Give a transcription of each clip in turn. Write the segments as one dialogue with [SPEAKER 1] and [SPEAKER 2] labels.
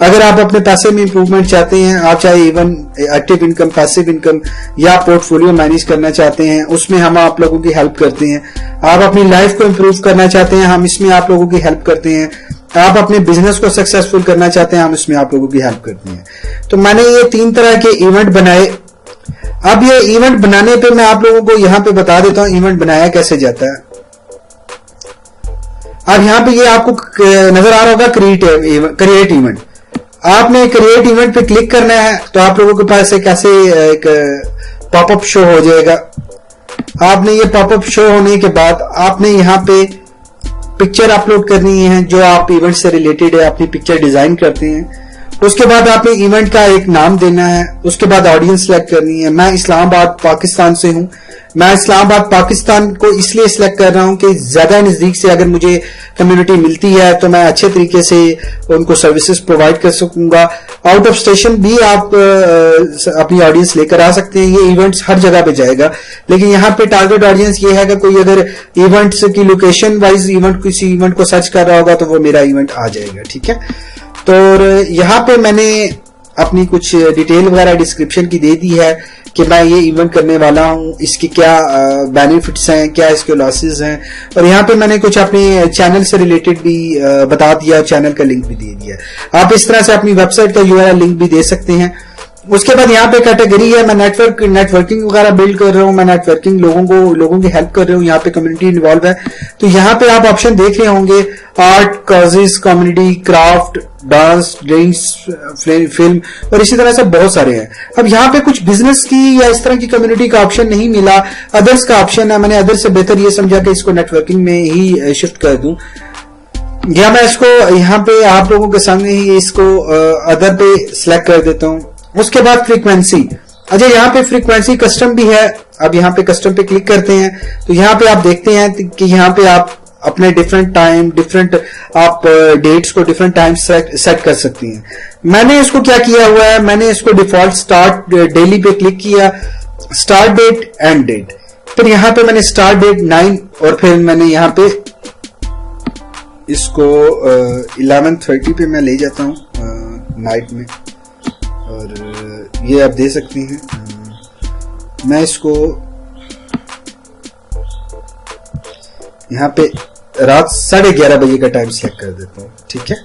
[SPEAKER 1] اگر آپ اپنے پیسے میں امپروومنٹ چاہتے ہیں, آپ چاہے even active income, passive income یا پورٹ فولیو مینیج کرنا چاہتے ہیں, اس میں ہم آپ لوگوں کی ہیلپ کرتے ہیں. آپ اپنی لائف کو امپروو کرنا چاہتے ہیں, ہم اس میں آپ لوگوں کی ہیلپ کرتے ہیں. آپ اپنے بزنس کو سکسیسفل کرنا چاہتے ہیں, ہم اس میں آپ لوگوں کی ہیلپ کرتے ہیں. تو میں نے یہ 3 طرح کے ایونٹ بنائے. اب یہ ایونٹ بنانے پہ میں آپ لوگوں کو یہاں پہ بتا دیتا ہوں ایونٹ بنایا کیسے جاتا ہے. اب یہاں پہ یہ آپ کو نظر آ رہا ہوگا کریٹ ایونٹ. آپ نے کریٹ ایونٹ پہ کلک کرنا ہے تو آپ لوگوں کے پاس ایک پاپ اپ شو ہو جائے گا. آپ نے یہ پاپ اپ شو ہونے کے بعد آپ نے یہاں پہ پکچر اپلوڈ کرنی ہے جو آپ ایونٹ سے ریلیٹڈ ہے, اپنی پکچر ڈیزائن کرتے ہیں. اس کے بعد آپ نے ایونٹ کا ایک نام دینا ہے. اس کے بعد آڈینس سلیکٹ کرنی ہے. میں اسلام آباد پاکستان سے ہوں. میں اسلام آباد پاکستان کو اس لیے سلیکٹ کر رہا ہوں کہ زیادہ نزدیک سے اگر مجھے کمیونٹی ملتی ہے تو میں اچھے طریقے سے ان کو سروسز پرووائڈ کر سکوں گا. آؤٹ آف اسٹیشن بھی آپ اپنی آڈینس لے کر آ سکتے ہیں. یہ ایونٹس ہر جگہ پہ جائے گا, لیکن یہاں پہ ٹارگیٹ آڈینس یہ ہے کہ کوئی اگر ایونٹس کی لوکیشن وائز کسی ایونٹ کو سرچ کر رہا ہوگا تو وہ میرا ایونٹ آ جائے گا. ٹھیک ہے, تو یہاں پہ میں نے اپنی کچھ ڈیٹیل وغیرہ ڈسکرپشن کی دے دی ہے کہ میں یہ ایونٹ کرنے والا ہوں, اس کے کیا بینیفٹس ہیں, کیا اس کے لاسز ہیں, اور یہاں پہ میں نے کچھ اپنے چینل سے ریلیٹڈ بھی بتا دیا, چینل کا لنک بھی دے دیا. آپ اس طرح سے اپنی ویب سائٹ کا URL لنک بھی دے سکتے ہیں. اس کے بعد یہاں پہ کیٹیگری ہے, میں نیٹ ورکنگ وغیرہ بلڈ کر رہا ہوں, میں نیٹ ورکنگ لوگوں کی ہیلپ کر رہا ہوں. یہاں پہ کمیونٹی انوالو ہے, تو یہاں پہ آپ آپشن دیکھ رہے ہوں گے art, causes, community, craft, dance, drinks, film, اور اسی طرح سے بہت سارے ہیں. اب یہاں پہ کچھ بزنس کی یا اس طرح کی کمیونٹی کا آپشن نہیں ملا, ادرس کا آپشن ہے. میں نے ادر سے بہتر یہ سمجھا کہ اس کو نیٹ ورکنگ میں ہی شفٹ کر دوں. یا میں اس کو یہاں پہ آپ لوگوں کے سامنے ہی اس کو ادر پہ سلیکٹ کر دیتا ہوں. اس کے بعد فریکوینسی. اچھا, یہاں پہ فریکوینسی کسٹم بھی ہے. اب یہاں پہ کسٹم پہ کلک کرتے ہیں تو یہاں پہ آپ دیکھتے ہیں کہ یہاں پہ آپ اپنے ڈفرنٹ ٹائم, آپ ڈیٹس کو ڈفرنٹ ٹائم سیٹ کر سکتی ہیں. میں نے اس کو کیا کیا ہوا ہے, میں نے اس کو ڈیفالٹ سٹارٹ ڈیلی پہ کلک کیا, سٹارٹ ڈیٹ, اینڈ ڈیٹ. پھر یہاں پہ میں نے سٹارٹ ڈیٹ 9 اور پھر میں نے یہاں پہ اس کو 11:30 پہ میں لے جاتا ہوں نائٹ میں, اور یہ آپ دے سکتے ہیں. میں اس کو یہاں پہ رات 11:30 بجے کا ٹائم سلیکٹ کر دیتا ہوں. ٹھیک ہے,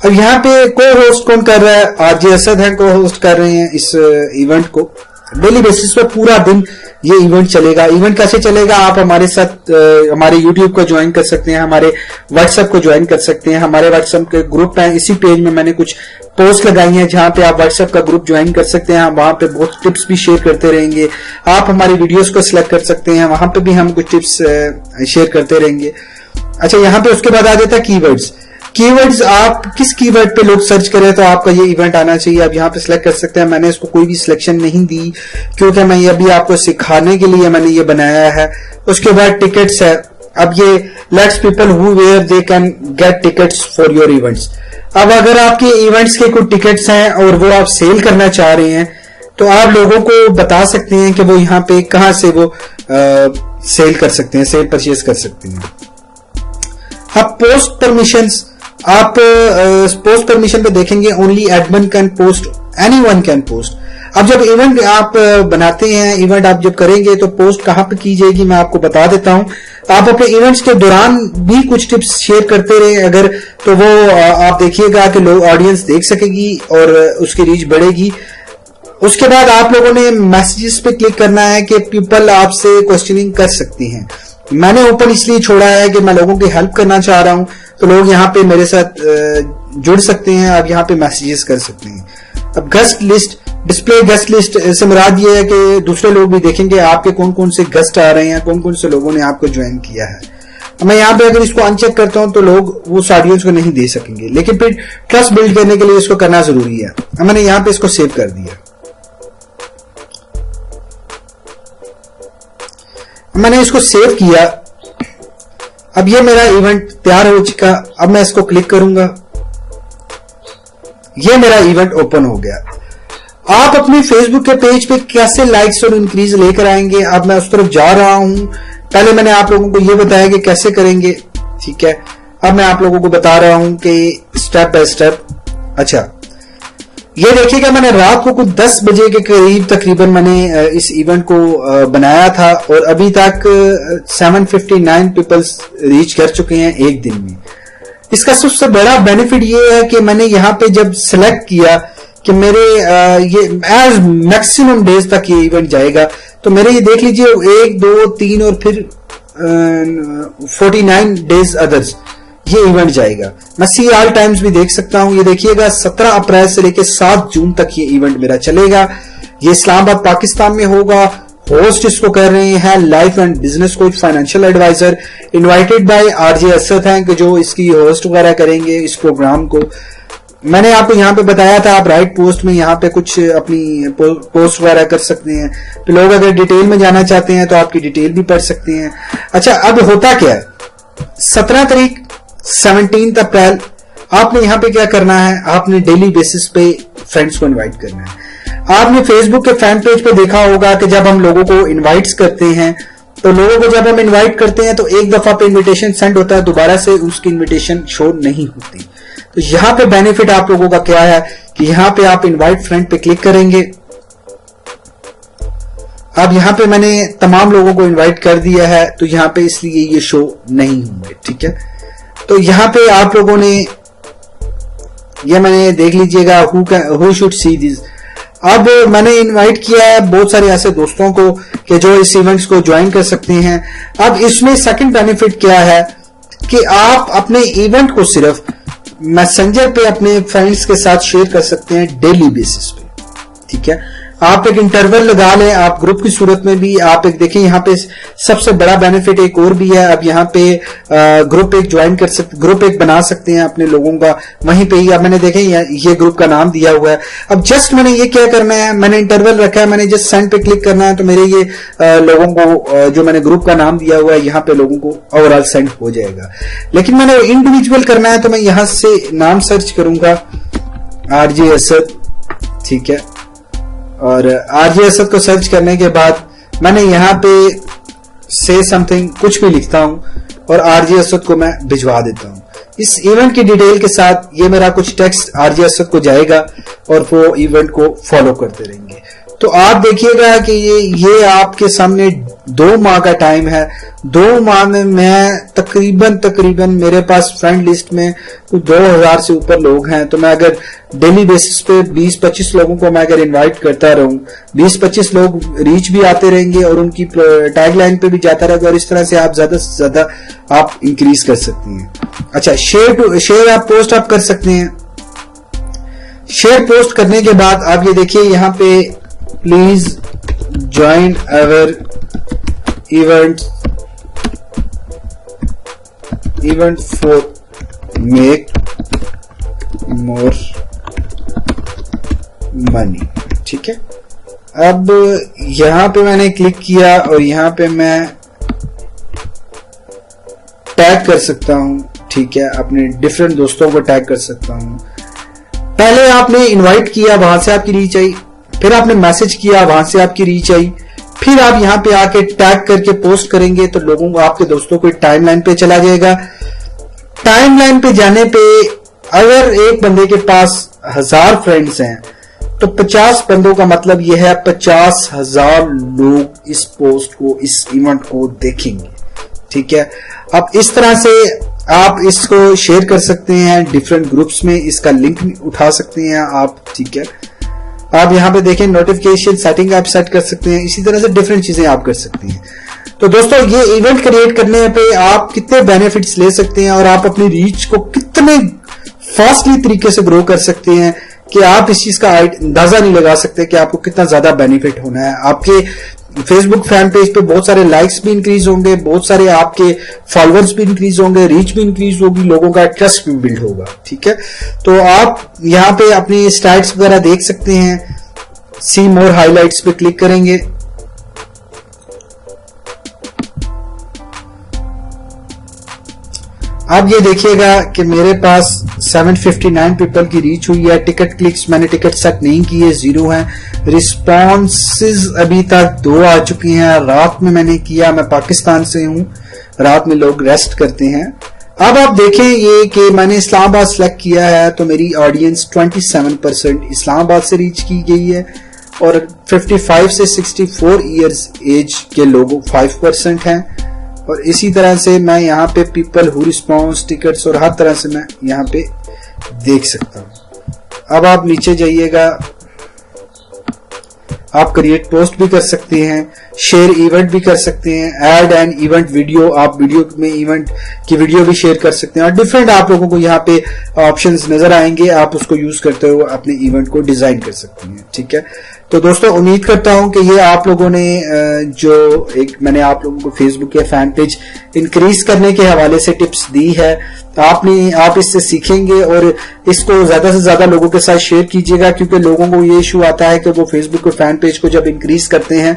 [SPEAKER 1] اب یہاں پہ کو ہوسٹ کون کر رہا ہے, آج اسد ہیں کو ہوسٹ کر رہے ہیں اس ایونٹ کو. ڈیلی بیسس پہ پورا دن یہ ایونٹ چلے گا. ایونٹ کیسے چلے گا, آپ ہمارے ساتھ ہمارے یوٹیوب کو جوائن کر سکتے ہیں, ہمارے واٹس ایپ کو جوائن کر سکتے ہیں. ہمارے واٹس ایپ کے گروپ ہیں, اسی پیج میں نے کچھ پوسٹ لگائی ہیں جہاں پہ آپ واٹس ایپ کا گروپ جوائن کر سکتے ہیں. وہاں پہ بہت ٹپس بھی شیئر کرتے رہیں گے. آپ ہماری ویڈیوز کو سلیکٹ کر سکتے ہیں, وہاں پہ بھی ہم کچھ ٹپس شیئر کرتے رہیں گے. اچھا, یہاں پہ اس کے بعد آ جاتا ہے کی ورڈز. کی ورڈز آپ کس کی ورڈ پہ لوگ سرچ کریں تو آپ کا یہ ایونٹ آنا چاہیے. آپ یہاں پہ سلیکٹ کر سکتے ہیں. میں نے اس کو کوئی بھی سلیکشن نہیں دی کیونکہ میں یہ ابھی آپ کو سکھانے کے لیے میں نے یہ بنایا ہے. اس کے بعد ٹکٹس ہے. اب یہ lets people who where they can get tickets for your events. اب اگر آپ کے ایونٹس کے کچھ ٹکٹس ہیں اور وہ آپ سیل کرنا چاہ رہے ہیں تو آپ لوگوں کو بتا سکتے ہیں کہ وہ یہاں پہ کہاں سے وہ سیل کر سکتے ہیں, سیل پرچیز کر سکتے ہیں. اب پوسٹ پرمیشنز, آپ پوسٹ پرمیشن پہ دیکھیں گے only admin can post, any one can post. اب جب ایونٹ آپ بناتے ہیں, ایونٹ آپ جب کریں گے تو پوسٹ کہاں پہ کی جائے گی میں آپ کو بتا دیتا ہوں. آپ اپنے ایونٹس کے دوران بھی کچھ ٹپس شیئر کرتے رہیں اگر تو وہ آپ دیکھیے گا کہ لوگ آڈینس دیکھ سکے گی اور اس کی ریچ بڑھے گی. اس کے بعد آپ لوگوں نے میسیجز پہ کلک کرنا ہے کہ پیپل آپ سے کوسچننگ کر سکتی ہیں. میں نے اوپن اس لیے چھوڑا ہے کہ میں لوگوں کی ہیلپ کرنا چاہ رہا ہوں تو لوگ یہاں پہ میرے ساتھ جڑ سکتے ہیں. آپ یہاں پہ میسیجز کر سکتے ہیں. اب guest list, display guest list سے مراد یہ ہے کہ دوسرے لوگ بھی دیکھیں گے آپ کے کون کون سے گیسٹ آ رہے ہیں, کون کون سے لوگوں نے آپ کو جوائن کیا ہے. میں یہاں پہ اگر اس کو ان چیک کرتا ہوں تو لوگ وہ آڈینس کو نہیں دے سکیں گے, لیکن پھر ٹرسٹ بلڈ کرنے کے لیے اس کو کرنا ضروری ہے. میں نے یہاں پہ اس کو سیو کر دیا. میں نے اس کو سیو کیا. اب یہ میرا ایونٹ تیار ہو چکا. اب میں اس کو کلک کروں گا, یہ میرا ایونٹ اوپن ہو گیا. آپ اپنے فیس بک کے پیج پہ کیسے لائکس اور انکریز لے کر آئیں گے, اب میں اس طرف جا رہا ہوں. پہلے میں نے آپ لوگوں کو یہ بتایا کہ کیسے کریں گے, ٹھیک ہے. اب میں آپ لوگوں کو بتا رہا ہوں کہ اسٹیپ بائی اسٹیپ اچھا یہ دیکھیے گا، میں نے رات کو کچھ 10 بجے کے قریب تقریباً میں نے اس ایونٹ کو بنایا تھا اور ابھی تک 759 پیپلز ریچ کر چکے ہیں ایک دن میں. اس کا سب سے بڑا بینیفٹ یہ ہے کہ میں نے یہاں پہ جب سلیکٹ کیا کہ میرے یہ ایز میکسیمم ڈیز تک یہ ایونٹ جائے گا، تو میرے یہ دیکھ لیجئے 1 2 3 اور پھر 49 ڈیز ادرز یہ ایونٹ جائے گا. میں سی آل ٹائمز بھی دیکھ سکتا ہوں. یہ دیکھیے گا 17 اپریل سے لے کے 7 جون تک یہ ایونٹ میرا چلے گا. یہ اسلام آباد پاکستان میں ہوگا. ہوسٹ اس کو کر رہے ہیں life and business coach financial advisor invited by R J Asad ہیں کہ جو اس کی ہوسٹ وغیرہ کریں گے اس پروگرام کو. میں نے آپ کو یہاں پہ بتایا تھا آپ رائٹ پوسٹ میں یہاں پہ کچھ اپنی پوسٹ وغیرہ کر سکتے ہیں. تو لوگ اگر ڈیٹیل میں جانا چاہتے ہیں تو آپ کی ڈیٹیل بھی پڑھ سکتے ہیں. اچھا اب ہوتا کیا ہے، 17 تاریخ 17 اپریل آپ نے یہاں پہ کیا کرنا ہے، آپ نے ڈیلی بیسس پہ فرینڈز کو انوائٹ کرنا ہے. آپ نے فیس بک کے فین پیج پہ دیکھا ہوگا کہ جب ہم لوگوں کو انوائٹس کرتے ہیں تو لوگوں کو جب ہم انوائٹ کرتے ہیں تو ایک دفعہ پہ انویٹیشن سینڈ ہوتا ہے، دوبارہ سے اس کی انویٹیشن شو نہیں ہوتی. تو یہاں پہ بینیفٹ آپ لوگوں کا کیا ہے کہ یہاں پہ آپ انوائٹ فرینڈ پہ کلک کریں گے. اب یہاں پہ میں نے تمام لوگوں کو انوائٹ کر دیا ہے تو یہاں پہ اس لیے یہ شو نہیں ہوں گے. ٹھیک ہے، تو یہاں پہ آپ لوگوں نے یہ میں نے دیکھ لیجئے گا ہو شوڈ سی دس. اب میں نے انوائٹ کیا ہے بہت سارے ایسے دوستوں کو کہ جو اس ایونٹس کو جوائن کر سکتے ہیں. اب اس میں سیکنڈ بینیفٹ کیا ہے کہ آپ اپنے ایونٹ کو صرف میسنجر پہ اپنے فرینڈز کے ساتھ شیئر کر سکتے ہیں ڈیلی بیسس پہ. ٹھیک ہے، آپ ایک انٹرول لگا لیں آپ گروپ کی صورت میں بھی. آپ ایک دیکھیں یہاں پہ سب سے بڑا بینیفٹ ایک اور بھی ہے، اب یہاں پہ گروپ ایک جوائن کر سکتے، گروپ ایک بنا سکتے ہیں اپنے لوگوں کا وہیں پہ ہی. اب میں نے دیکھیں یہ گروپ کا نام دیا ہوا ہے. اب جسٹ میں نے یہ کیا کرنا ہے، میں نے انٹرول رکھا ہے، میں نے جسٹ سینڈ پہ کلک کرنا ہے تو میرے یہ لوگوں کو جو میں نے گروپ کا نام دیا ہوا ہے یہاں پہ لوگوں کو اوور آل سینڈ ہو جائے گا. لیکن میں نے انڈیویجول کرنا ہے تو میں یہاں سے نام سرچ کروں گا آر جے اسد. ٹھیک ہے، اور آر جے اسد کو سرچ کرنے کے بعد میں نے یہاں پہ سے سم تھنگ کچھ بھی لکھتا ہوں اور آر جے اسد کو میں بھجوا دیتا ہوں. اس ایونٹ کی ڈیٹیل کے ساتھ یہ میرا کچھ ٹیکسٹ آر جے اسد کو جائے گا اور وہ ایونٹ کو فالو کرتے رہیں گے. تو آپ دیکھیے گا کہ یہ آپ کے سامنے 2 ماہ کا ٹائم ہے. 2 ماہ میں تقریباً میرے پاس فرینڈ لسٹ میں کچھ 2000 سے اوپر لوگ ہیں. تو میں اگر ڈیلی بیسس پہ 20-25 لوگوں کو میں اگر انوائٹ کرتا رہوں، 20-25 لوگ ریچ بھی آتے رہیں گے اور ان کی ٹیگ لائن پہ بھی جاتا رہے گا اور اس طرح سے آپ زیادہ سے زیادہ آپ انکریز کر سکتے ہیں. اچھا شیئر آپ پوسٹ آپ کر سکتے ہیں. شیئر پوسٹ کرنے کے بعد آپ یہ دیکھیے یہاں پہ please join our event for make more money. ٹھیک ہے، اب یہاں پہ میں نے کلک کیا اور یہاں پہ میں ٹیگ کر سکتا ہوں. ٹھیک ہے، اپنے ڈفرینٹ دوستوں کو ٹیگ کر سکتا ہوں. پہلے آپ نے انوائٹ کیا وہاں سے آپ کی ریچ آئی، پھر آپ نے میسج کیا وہاں سے آپ کی ریچ آئی، پھر آپ یہاں پہ آ کے ٹیگ کر کے پوسٹ کریں گے تو لوگوں کو آپ کے دوستوں کو ٹائم لائن پہ چلا جائے گا. ٹائم لائن پہ جانے پہ اگر ایک بندے کے پاس 1000 فرینڈز ہیں تو 50 بندوں کا مطلب یہ ہے 50,000 لوگ اس پوسٹ کو اس ایونٹ کو دیکھیں گے. ٹھیک ہے، اب اس طرح سے آپ اس کو شیئر کر سکتے ہیں ڈفرینٹ گروپس میں، اس کا لنک اٹھا سکتے ہیں آپ. ٹھیک ہے، آپ یہاں پہ دیکھیں نوٹیفیکیشن سیٹنگ آپ سیٹ کر سکتے ہیں. اسی طرح سے ڈفرینٹ چیزیں آپ کر سکتے ہیں. تو دوستو یہ ایونٹ کریٹ کرنے پہ آپ کتنے بینیفٹس لے سکتے ہیں اور آپ اپنی ریچ کو کتنے فاسٹلی طریقے سے گرو کر سکتے ہیں کہ آپ اس چیز کا اندازہ نہیں لگا سکتے کہ آپ کو کتنا زیادہ بینیفٹ ہونا ہے. آپ کے فیس بک فین پیج پہ بہت سارے لائکس بھی انکریز ہوں گے، بہت سارے آپ کے فالوورز بھی انکریز ہوں گے، ریچ بھی انکریز ہوگی، لوگوں کا ٹرسٹ بھی بلڈ ہوگا. ٹھیک ہے، تو آپ یہاں پہ اپنی اسٹیٹس وغیرہ دیکھ سکتے ہیں. سی مور ہائی لائٹس پہ کلک کریں گے. اب یہ دیکھیے گا کہ میرے پاس 759 پیپل کی ریچ ہوئی ہے. ٹکٹ کلکس میں نے ٹکٹ سیٹ نہیں کیے، 0 ہیں. رسپانسز ابھی تک 2 آ چکی ہیں. رات میں نے کیا، میں پاکستان سے ہوں، رات میں لوگ ریسٹ کرتے ہیں اب آپ دیکھیں یہ کہ میں نے اسلام آباد سلیکٹ کیا ہے تو میری آڈینس 27% اسلام آباد سے ریچ کی گئی ہے اور 55 سے 64 ایئرز ایج کے لوگ 5% ہیں. اور اسی طرح سے میں یہاں پہ پیپل ہو ریسپانس ٹکٹس اور ہر طرح سے میں یہاں پہ دیکھ سکتا ہوں. اب آپ نیچے جائیے گا, آپ کریٹ پوسٹ بھی کر سکتے ہیں, شیئر ایونٹ بھی کر سکتے ہیں, ایڈ اینڈ ایونٹ ویڈیو, آپ ویڈیو میں ایونٹ کی ویڈیو بھی شیئر کر سکتے ہیں اور ڈفرینٹ آپ لوگوں کو یہاں پہ آپشنز نظر آئیں گے, آپ اس کو یوز کرتے ہوئے اپنے ایونٹ کو ڈیزائن کر سکتے ہیں. ٹھیک ہے, تو دوستو امید کرتا ہوں کہ یہ آپ لوگوں نے جو ایک میں نے آپ لوگوں کو فیس بک یا فین پیج انکریز کرنے کے حوالے سے ٹپس دی ہے, آپ اس سے سیکھیں گے اور اس کو زیادہ سے زیادہ لوگوں کے ساتھ شیئر کیجیے گا, کیونکہ لوگوں کو یہ ایشو آتا ہے کہ وہ فیس بک اور فین پیج کو جب انکریز کرتے ہیں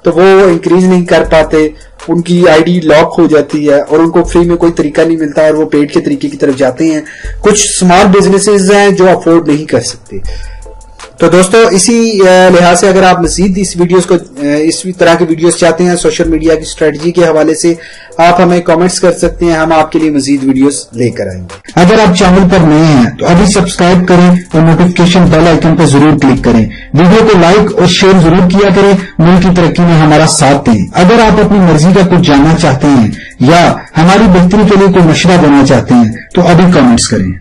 [SPEAKER 1] تو وہ انکریز نہیں کر پاتے, ان کی آئی ڈی لاک ہو جاتی ہے اور ان کو فری میں کوئی طریقہ نہیں ملتا اور وہ پیڈ کے طریقے کی طرف جاتے ہیں. کچھ اسمال بزنسز ہیں جو افورڈ نہیں کر سکتے. تو دوستو اسی لحاظ سے اگر آپ مزید اس طرح کی ویڈیوز چاہتے ہیں سوشل میڈیا کی اسٹریٹجی کے حوالے سے, آپ ہمیں کامنٹس کر سکتے ہیں, ہم آپ کے لیے مزید ویڈیوز لے کر آئیں گے.
[SPEAKER 2] اگر آپ چینل پر نئے ہیں تو ابھی سبسکرائب کریں اور نوٹیفکیشن بیل آئیکن پر ضرور کلک کریں. ویڈیو کو لائک اور شیئر ضرور کیا کریں, ملک کی ترقی میں ہمارا ساتھ دیں. اگر آپ اپنی مرضی کا کچھ جاننا چاہتے ہیں یا ہماری بہتری کے لیے کوئی مشورہ دینا چاہتے ہیں تو ابھی کامنٹس کریں.